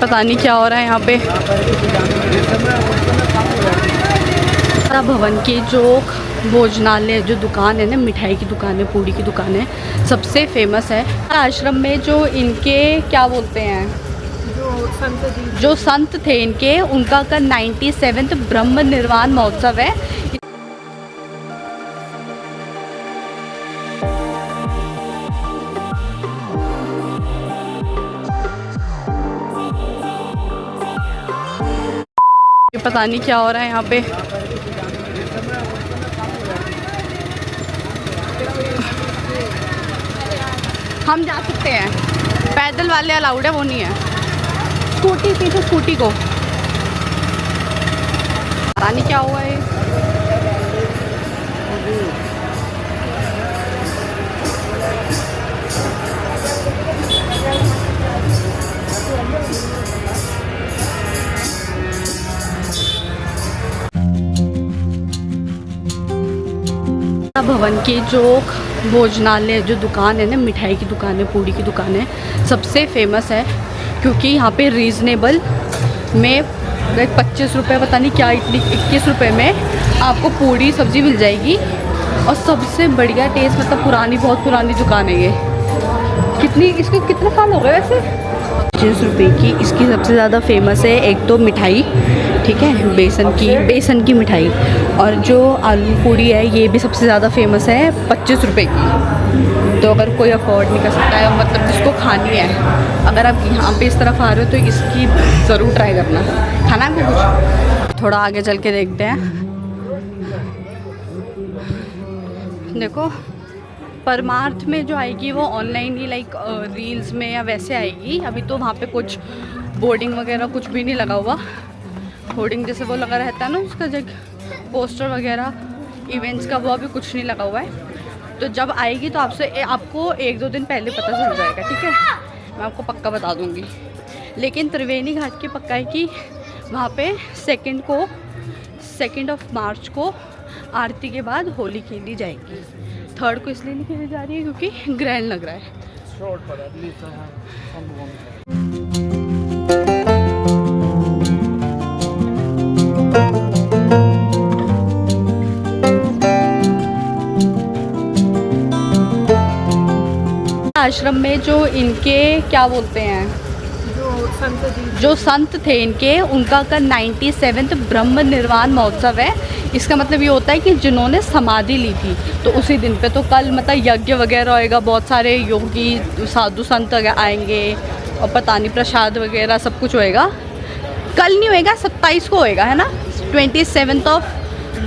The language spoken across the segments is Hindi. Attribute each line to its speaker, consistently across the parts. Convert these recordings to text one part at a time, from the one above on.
Speaker 1: पता नहीं क्या हो रहा है यहाँ पे। भवन के जो भोजनालय जो दुकान है ना, मिठाई की दुकान है, पूड़ी की दुकान है, सबसे फेमस है। आश्रम में जो इनके क्या बोलते हैं, जो संत थे इनके, उनका का 97वां ब्रह्म निर्वाण महोत्सव है। पता नहीं क्या हो रहा है यहाँ पे। हम जा सकते हैं, पैदल वाले अलाउड है, वो नहीं है। स्कूटी पीछे, स्कूटी को पता नहीं क्या हुआ है। भवन के जो भोजनालय जो दुकान है ना, मिठाई की दुकान है, पूड़ी की दुकान है, सबसे फेमस है। क्योंकि यहाँ पे रीज़नेबल में 25 रुपये, पता नहीं क्या, इतनी 21 रुपये में आपको पूड़ी सब्ज़ी मिल जाएगी। और सबसे बढ़िया टेस्ट, मतलब पुरानी, बहुत पुरानी दुकान है ये। इसको कितने साल हो गए वैसे। 25 रुपये की इसकी सबसे ज़्यादा फेमस है। एक तो मिठाई, ठीक है, बेसन की मिठाई, और जो आलू पूड़ी है ये भी सबसे ज़्यादा फेमस है, 25 रुपये की। तो अगर कोई अफोर्ड नहीं कर सकता है, मतलब जिसको खानी है, अगर आप यहाँ पे इस तरफ आ रहे हो तो इसकी ज़रूर ट्राई करना। खाना है कुछ, थोड़ा आगे चल के देखते हैं। देखो, परमार्थ में जो आएगी वो ऑनलाइन ही, लाइक रील्स में या वैसे आएगी। अभी तो वहाँ पे कुछ बोर्डिंग वगैरह कुछ भी नहीं लगा हुआ। होर्डिंग जैसे वो लगा रहता है ना, उसका जगह पोस्टर वगैरह इवेंट्स का, वो अभी कुछ नहीं लगा हुआ है। तो जब आएगी तो आपको 1-2 दिन पहले पता चल जाएगा, ठीक है। मैं आपको पक्का बता दूंगी। लेकिन त्रिवेणी घाट की पक्का है कि वहाँ पे 2 मार्च को आरती के बाद होली खेली जाएगी। 3 को इसलिए नहीं खेली जा रही है क्योंकि ग्रहण लग रहा है। आश्रम में जो इनके क्या बोलते हैं, जो संत थे इनके, उनका का 97वां ब्रह्म निर्वाण महोत्सव है। इसका मतलब ये होता है कि जिन्होंने समाधि ली थी, तो उसी दिन पे, तो कल मतलब यज्ञ वगैरह होएगा, बहुत सारे योगी साधु संत आएंगे, और पता नहीं प्रसाद वगैरह सब कुछ होएगा। कल नहीं होएगा, 27 को होएगा, है ना, 27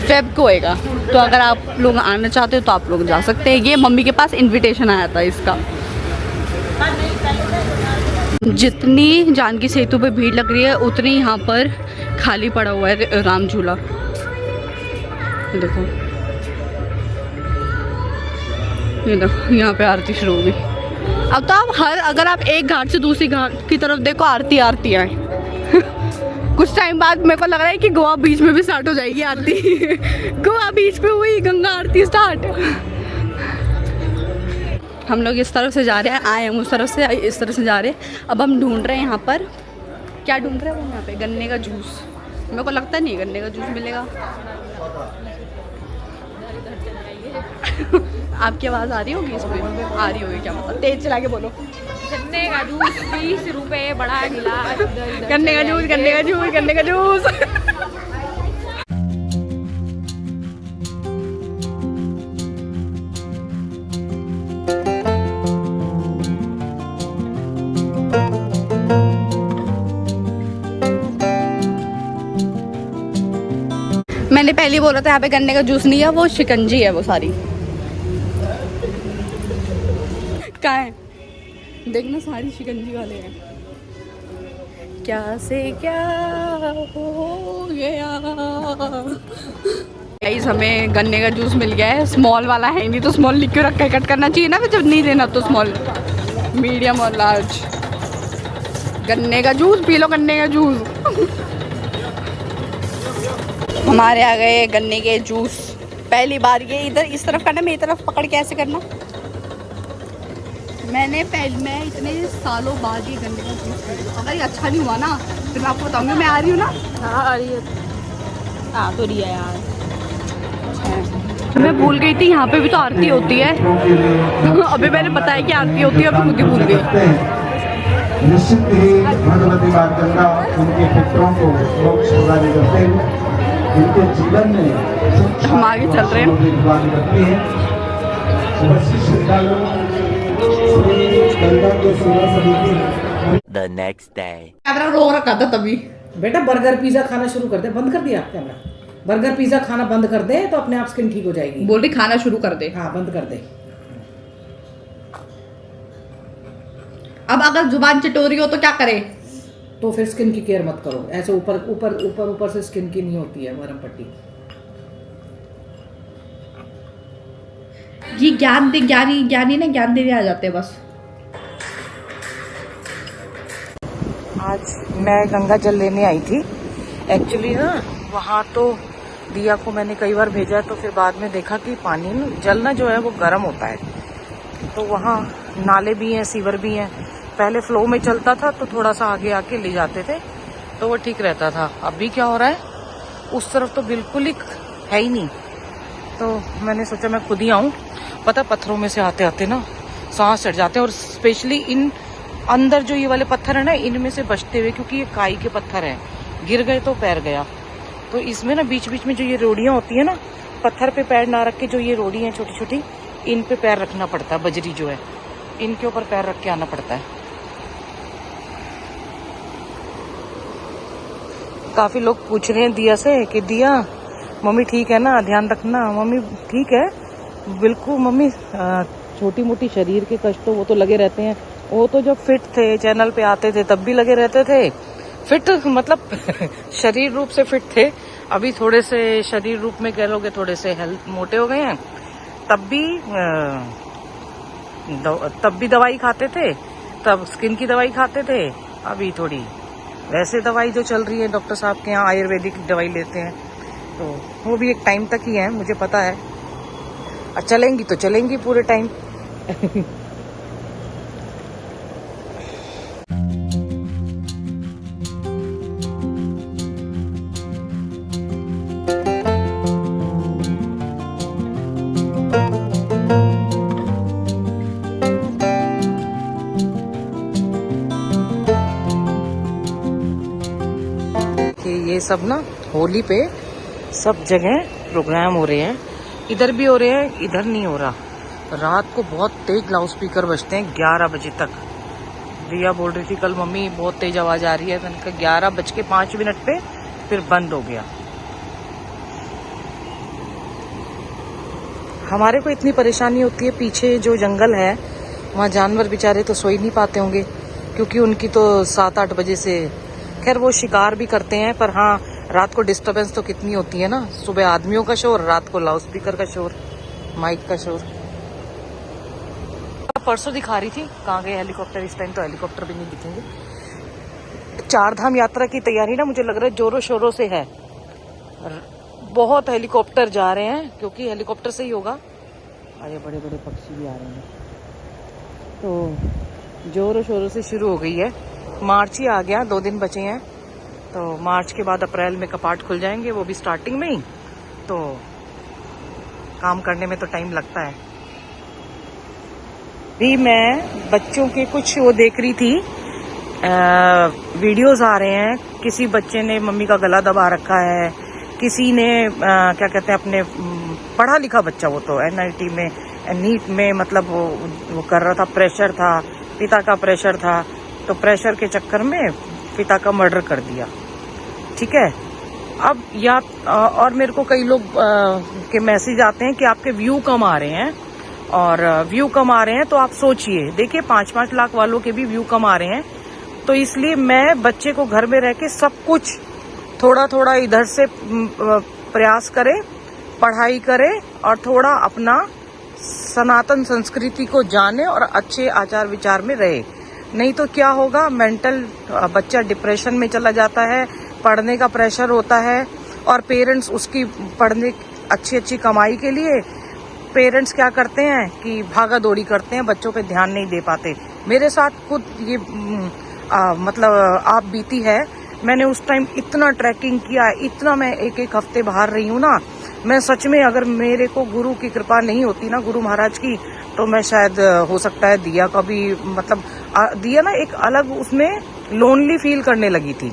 Speaker 1: फेब को होएगा। तो अगर आप लोग आना चाहते हो तो आप लोग जा सकते हैं। ये मम्मी के पास इनविटेशन आया था इसका। जितनी जानकी सेतु पे भीड़ लग रही है, उतनी यहाँ पर खाली पड़ा हुआ है राम झूला। देखो, ये देखो, यहाँ पे आरती शुरू होगी। अब तो आप अगर आप एक घाट से दूसरी घाट की तरफ देखो, आरती आए। कुछ टाइम बाद मेरे को लग रहा है कि गोवा बीच में भी स्टार्ट हो जाएगी आरती। गोवा बीच पे हुई गंगा आरती स्टार्ट। हम लोग इस तरफ से जा रहे हैं, आए हम उस तरफ से, इस तरफ से जा रहे हैं। अब हम ढूंढ रहे हैं यहाँ पर, क्या ढूंढ रहे हैं वो, यहाँ पे गन्ने का जूस। मेरे को लगता नहीं गन्ने का जूस मिलेगा। आपकी आवाज़ आ रही होगी इसमें, आ रही होगी क्या, मतलब तेज चला के बोलो।
Speaker 2: गन्ने का जूस 20 रुपए बड़ा गिलास।
Speaker 1: गन्ने का जूस, गन्ने का जूस, गन्ने का जूस। मैंने पहले बोला था यहाँ पे गन्ने का जूस नहीं है, वो शिकंजी है वो सारी। कहाँ है देखना, सारी शिकंजी वाले हैं। क्या से क्या हो गया। गाइस, हमें गन्ने का जूस मिल गया है। स्मॉल वाला है नहीं, तो स्मॉल लिख के रख कर कट करना चाहिए ना, जब नहीं लेना तो स्मॉल, मीडियम और लार्ज। गन्ने का जूस पी लो, गन्ने का जूस। हमारे आ गए गन्ने के जूस। पहली बार ये इधर इस तरफ करना, मेरी तरफ पकड़ के ऐसे करना, मैं इतने सालों बाद ये गन्ने का जूस पी रही हूँ। अगर ये अच्छा नहीं हुआ ना फिर मैं आपको बताऊंगी। मैं आ रही हूँ ना।
Speaker 2: हाँ आ रही है, आ तो रही है यार।
Speaker 1: मैं भूल गई थी यहाँ पे भी तो आरती होती है। अभी मैंने बताया कि आरती होती है, अभी खुद ही भूल गई।
Speaker 3: निश्चित ही भगवती मां गंगा उनके पितरों को मोक्ष प्रदान करते हैं, उनके जीवन में
Speaker 1: हम आगे चल रहे हैं।
Speaker 3: प्रदान करती है। वशिष्ठ श्रद्धालु श्री गंगा के सेवा समिति
Speaker 4: The next day.
Speaker 1: कैमरा रो रखा था तभी।
Speaker 5: बेटा बर्गर पिज्जा खाना शुरू कर दे। बंद कर दिया कैमरा? बर्गर पिज्जा खाना बंद कर दे तो अपने आप स्किन ठीक हो जाएगी।
Speaker 1: बोल रही खाना शुरू कर दे।
Speaker 5: हाँ बंद कर दे।
Speaker 1: अब अगर जुबान चटोरी हो तो क्या करे?
Speaker 5: तो फिर स्किन की केयर मत करो। ऐसे ऊपर ऊपर ऊपर ऊपर से स्किन की नहीं होती है मरहम पट्टी।
Speaker 1: ये ज्ञान दे, ज्ञानी ना ज्ञान देने आ जाते हैं बस।
Speaker 5: आज मैं गंगा जल लेने आई थी एक्चुअली ना। वहाँ तो दिया को मैंने कई बार भेजा तो फिर बाद में देखा कि पानी जल ना जो है वो गर्म होता है। तो वहाँ नाले भी हैं, सीवर भी हैं। पहले फ्लो में चलता था तो थोड़ा सा आगे आके ले जाते थे तो वो ठीक रहता था। अभी क्या हो रहा है, उस तरफ तो बिल्कुल ही है ही नहीं। तो मैंने सोचा मैं खुद ही आऊँ। पता पत्थरों में से आते आते ना सांस चढ़ जाते हैं, और स्पेशली इन अंदर जो ये वाले पत्थर है ना इनमें से बचते हुए, क्योंकि ये काई के पत्थर हैं, गिर गए तो पैर गया। तो इसमें ना बीच बीच में जो ये रोड़ियाँ होती है ना, पत्थर पे पैर ना रख के जो ये रोड़ी हैं छोटी छोटी, इन पे पैर रखना पड़ता है। बजरी जो है इनके ऊपर पैर रख के आना पड़ता है। काफी लोग पूछ रहे हैं दिया से कि दिया मम्मी ठीक है ना, ध्यान रखना। मम्मी ठीक है बिल्कुल मम्मी। छोटी मोटी शरीर के कष्ट तो वो तो लगे रहते हैं। वो तो जब फिट थे चैनल पे आते थे तब भी लगे रहते थे। फिट मतलब शरीर रूप से फिट थे। अभी थोड़े से शरीर रूप में कह लोगे थोड़े से हेल्थ मोटे हो गए हैं। तब भी दवाई खाते थे, तब स्किन की दवाई खाते थे। अभी थोड़ी वैसे दवाई जो चल रही है डॉक्टर साहब के यहाँ आयुर्वेदिक दवाई लेते हैं, तो वो भी एक टाइम तक ही है मुझे पता है। चलेंगी तो चलेंगी पूरे टाइम। ये सब ना होली पे सब जगह प्रोग्राम हो रहे हैं। इधर भी हो रहे हैं, इधर नहीं हो रहा। रात को बहुत तेज लाउड स्पीकर बजते हैं 11 बजे तक। दिया बोल रही थी कल मम्मी बहुत तेज आवाज आ रही है। मैंने कहा 11:05 पे फिर बंद हो गया। हमारे को इतनी परेशानी होती है, पीछे जो जंगल है वहाँ जानवर बेचारे तो सो ही नहीं पाते होंगे, क्योंकि उनकी तो 7-8 बजे से खैर वो शिकार भी करते हैं। पर हाँ रात को डिस्टरबेंस तो कितनी होती है ना। सुबह आदमियों का शोर, रात को लाउड स्पीकर का शोर, माइक का शोर। परसों दिखा रही थी कहाँ गए हेलीकॉप्टर। इस टाइम तो हेलीकॉप्टर भी नहीं दिखेंगे। 4 धाम यात्रा की तैयारी ना मुझे लग रहा है जोरों शोरों से है। बहुत हेलीकॉप्टर जा रहे हैं, क्योंकि हेलीकॉप्टर से ही होगा। अरे बड़े बड़े पक्षी भी आ रहे हैं, तो जोरों शोरों से शुरू हो गई है। मार्च ही आ गया, 2 दिन बचे हैं। तो मार्च के बाद अप्रैल में कपाट खुल जाएंगे, वो भी स्टार्टिंग में ही। तो काम करने में तो टाइम लगता है। भी मैं बच्चों के कुछ वो देख रही थी, वीडियोस आ रहे हैं। किसी बच्चे ने मम्मी का गला दबा रखा है, किसी ने क्या कहते हैं अपने पढ़ा लिखा बच्चा, वो तो NIT में नीट में मतलब वो कर रहा था, प्रेशर था, पिता का प्रेशर था, तो प्रेशर के चक्कर में पिता का मर्डर कर दिया। ठीक है। अब या और मेरे को कई लोग के मैसेज आते हैं कि आपके व्यू कम आ रहे हैं, और व्यू कम आ रहे हैं तो आप सोचिए, देखिए 5-5 लाख वालों के भी व्यू कम आ रहे हैं। तो इसलिए मैं बच्चे को घर में रह के सब कुछ थोड़ा थोड़ा इधर से प्रयास करे, पढ़ाई करे, और थोड़ा अपना सनातन संस्कृति को जाने और अच्छे आचार विचार में रहे। नहीं तो क्या होगा, मेंटल बच्चा डिप्रेशन में चला जाता है, पढ़ने का प्रेशर होता है, और पेरेंट्स उसकी पढ़ने अच्छी कमाई के लिए पेरेंट्स क्या करते हैं कि भागा दौड़ी करते हैं, बच्चों पे ध्यान नहीं दे पाते। मेरे साथ खुद ये मतलब आप बीती है। मैंने उस टाइम इतना ट्रैकिंग किया, इतना मैं एक हफ्ते बाहर रही हूँ ना, मैं सच में अगर मेरे को गुरु की कृपा नहीं होती ना, गुरु महाराज की, तो मैं शायद हो सकता है दिया का भी मतलब दिया ना एक अलग उसमें लोनली फील करने लगी थी,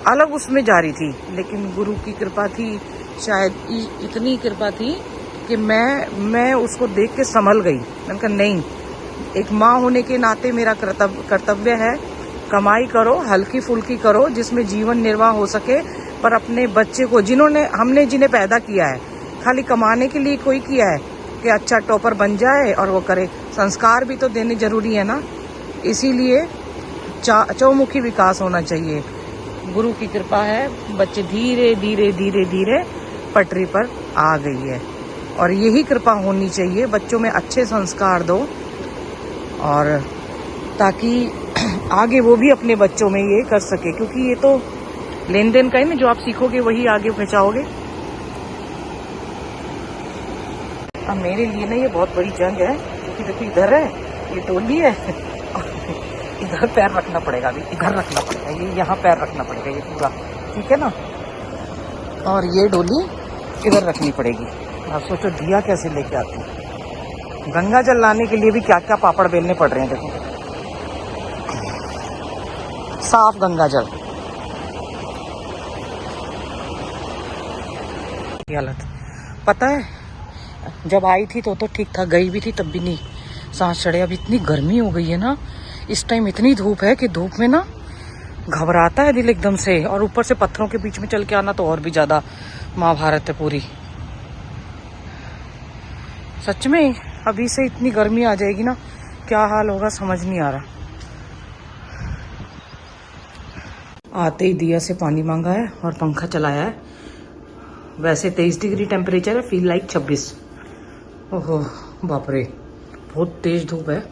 Speaker 5: अलग उसमें जा रही थी। लेकिन गुरु की कृपा थी, शायद इतनी कृपा थी कि मैं उसको देख के संभल गई। मैंने कहा नहीं, एक माँ होने के नाते मेरा कर्तव्य है, कमाई करो, हल्की फुल्की करो, जिसमें जीवन निर्वाह हो सके, पर अपने बच्चे को हमने जिन्हें पैदा किया है, खाली कमाने के लिए कोई किया है कि अच्छा टॉपर बन जाए और वो करे, संस्कार भी तो देने जरूरी है ना। इसीलिए चौमुखी विकास होना चाहिए। गुरु की कृपा है, बच्चे धीरे धीरे धीरे धीरे पटरी पर आ गई है, और यही कृपा होनी चाहिए। बच्चों में अच्छे संस्कार दो, और ताकि आगे वो भी अपने बच्चों में ये कर सके, क्योंकि ये तो लेन देन का है ना, जो आप सीखोगे वही आगे पहुंचाओगे। अब मेरे लिए ना ये बहुत बड़ी जंग है, क्योंकि देखो इधर है ये टोली है, इधर पैर रखना पड़ेगा, अभी इधर रखना पड़ेगा, ये यहाँ पैर रखना पड़ेगा, ये पूरा ठीक है ना, और ये डोली इधर रखनी पड़ेगी। आप सोचो दिया कैसे लेके आती हूँ। गंगा जल लाने के लिए भी क्या क्या पापड़ बेलने पड़ रहे हैं, देखो साफ गंगा जल। हालत पता है, जब आई थी तो ठीक था, गई भी थी तब भी नहीं सांस चढ़े। अब इतनी गर्मी हो गई है ना, इस टाइम इतनी धूप है कि धूप में ना घबराता है दिल एकदम से, और ऊपर से पत्थरों के बीच में चल के आना तो और भी ज्यादा महाभारत है पूरी। सच में अभी से इतनी गर्मी आ जाएगी ना, क्या हाल होगा समझ नहीं आ रहा। आते ही दिया से पानी मांगा है और पंखा चलाया है। वैसे 23 डिग्री टेम्परेचर है, फील लाइक 26। ओहो बाप रे, बहुत तेज धूप है।